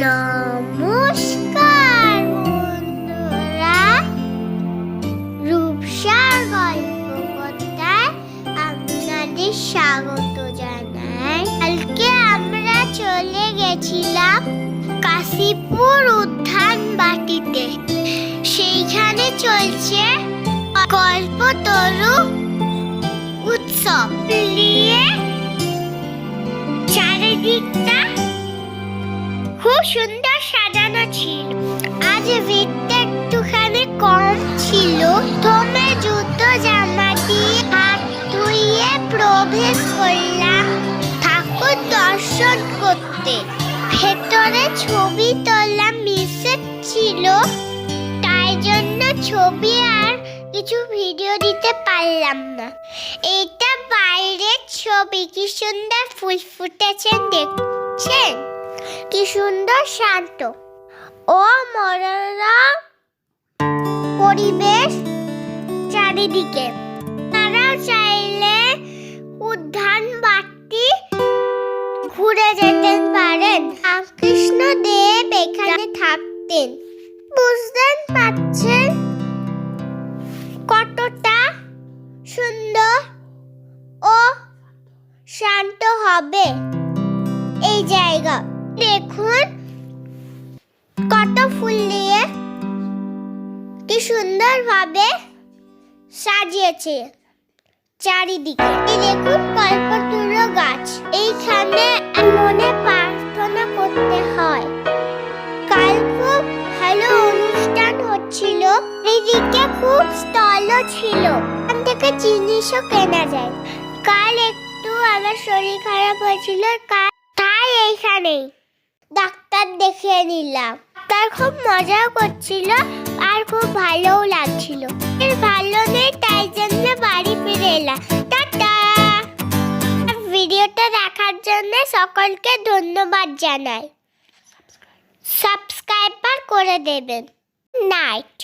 নমস্কার বন্ধুরা, রূপসার গল্প কথায় আপনাদের স্বাগত জানাই। কালকে আমরা চলে গেছিলাম কাশীপুর উদ্যান বাটিতে। সেইখানে চলছে কল্পতরু উৎসব নিয়ে। চারিদিকটা খুব সুন্দর সাজানো ছিল। আজ ভিড়টা একটুখানি কম ছিল। প্রথমে জুতো জামা দিয়ে হাত ধুয়ে প্রবেশ করলাম ঠাকুর দর্শন করতে। ভেতরে ছবি তোলা নিষেধ ছিল, তাই জন্য ছবি আর কিছু ভিডিও দিতে পারলাম না। এটা বাইরের ছবি, কি সুন্দর ফুল ফুটেছে দেখছেন, কি সুন্দর শান্ত ও মনোরম পরিবেশ চারিদিকে। তারা চাইলে উদ্যান বাটি ঘুরে যেতে পারেন। রামকৃষ্ণ দেব এখানে থাকতেন। বুঝতেন পারছেন কতটা সুন্দর ও শান্ত হবে এই জায়গা। দেখুন কত ফুল দিয়ে কি সুন্দর ভাবে সাজিয়েছে চারিদিকে। এই দেখুন কল্পতরু গাছ। এইখানে মনে প্রার্থনা করতে হয়। কাল খুব ভালো অনুষ্ঠান হচ্ছিল। এইদিকে খুব স্টলও ছিল, এখান থেকে জিনিসও কেনা যায়। কাল একটু আমার শরীর খারাপ হয়েছিল, তাই এইখানেই ডাক্তার দেখিয়ে নিলাম। তার খুব মজাও করছিল আর খুব ভালোও লাগছিল। ভালো নেই, তাই জন্য বাড়ি ফিরে এলাম। টাটা। ভিডিওটা দেখার জন্য সকলকে ধন্যবাদ জানাই। সাবস্ক্রাইব করে দেবেন। নাইট।